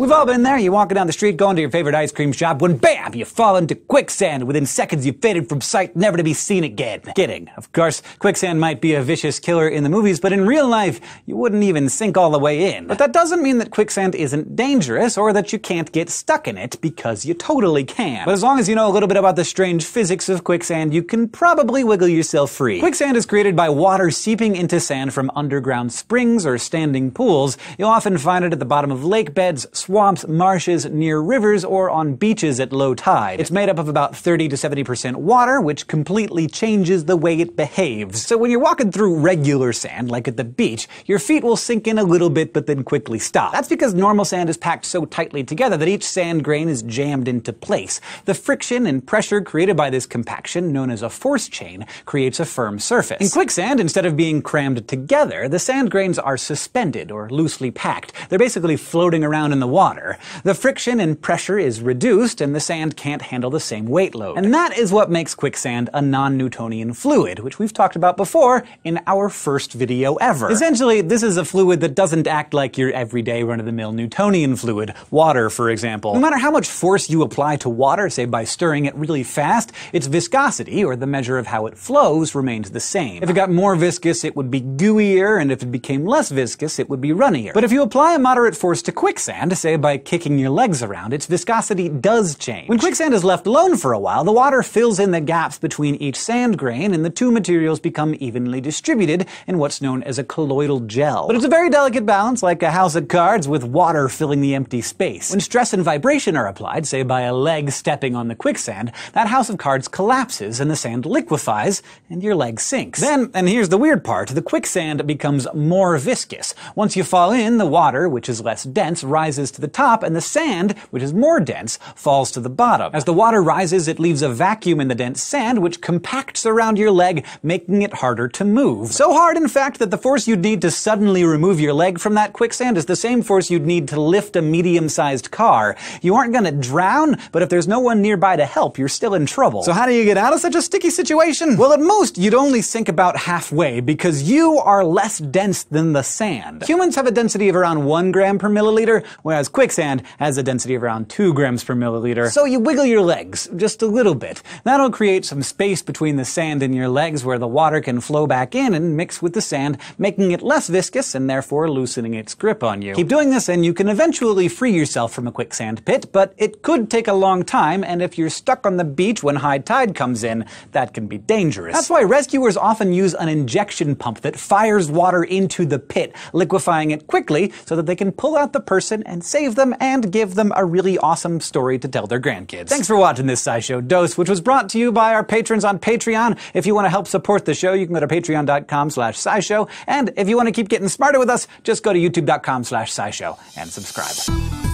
We've all been there. You're walking down the street, going to your favorite ice cream shop, when bam, you fall into quicksand. Within seconds, you've faded from sight, never to be seen again. Kidding. Of course, quicksand might be a vicious killer in the movies, but in real life, you wouldn't even sink all the way in. But that doesn't mean that quicksand isn't dangerous, or that you can't get stuck in it, because you totally can. But as long as you know a little bit about the strange physics of quicksand, you can probably wiggle yourself free. Quicksand is created by water seeping into sand from underground springs or standing pools. You'll often find it at the bottom of lake beds, swamps, marshes, near rivers, or on beaches at low tide. It's made up of about 30 to 70% water, which completely changes the way it behaves. So when you're walking through regular sand, like at the beach, your feet will sink in a little bit but then quickly stop. That's because normal sand is packed so tightly together that each sand grain is jammed into place. The friction and pressure created by this compaction, known as a force chain, creates a firm surface. In quicksand, instead of being crammed together, the sand grains are suspended or loosely packed. They're basically floating around in the water. The friction and pressure is reduced, and the sand can't handle the same weight load. And that is what makes quicksand a non-Newtonian fluid, which we've talked about before in our first video ever. Essentially, this is a fluid that doesn't act like your everyday run-of-the-mill Newtonian fluid, water, for example. No matter how much force you apply to water, say by stirring it really fast, its viscosity, or the measure of how it flows, remains the same. If it got more viscous, it would be gooier, and if it became less viscous, it would be runnier. But if you apply a moderate force to quicksand, say by kicking your legs around, its viscosity does change. When quicksand is left alone for a while, the water fills in the gaps between each sand grain, and the two materials become evenly distributed in what's known as a colloidal gel. But it's a very delicate balance, like a house of cards with water filling the empty space. When stress and vibration are applied, say by a leg stepping on the quicksand, that house of cards collapses and the sand liquefies, and your leg sinks. Then, and here's the weird part, the quicksand becomes more viscous. Once you fall in, the water, which is less dense, rises to the top, and the sand, which is more dense, falls to the bottom. As the water rises, it leaves a vacuum in the dense sand, which compacts around your leg, making it harder to move. So hard, in fact, that the force you'd need to suddenly remove your leg from that quicksand is the same force you'd need to lift a medium-sized car. You aren't gonna drown, but if there's no one nearby to help, you're still in trouble. So how do you get out of such a sticky situation? Well, at most, you'd only sink about halfway, because you are less dense than the sand. Humans have a density of around 1 gram per milliliter, whereas quicksand has a density of around 2 grams per milliliter. So you wiggle your legs, just a little bit. That'll create some space between the sand and your legs where the water can flow back in and mix with the sand, making it less viscous and therefore loosening its grip on you. Keep doing this and you can eventually free yourself from a quicksand pit, but it could take a long time, and if you're stuck on the beach when high tide comes in, that can be dangerous. That's why rescuers often use an injection pump that fires water into the pit, liquefying it quickly so that they can pull out the person and save them and give them a really awesome story to tell their grandkids. Thanks for watching this Scishow Dose, which was brought to you by our patrons on Patreon. If you want to help support the show, you can go to patreon.com/scishow, and if you want to keep getting smarter with us, just go to youtube.com/scishow and subscribe.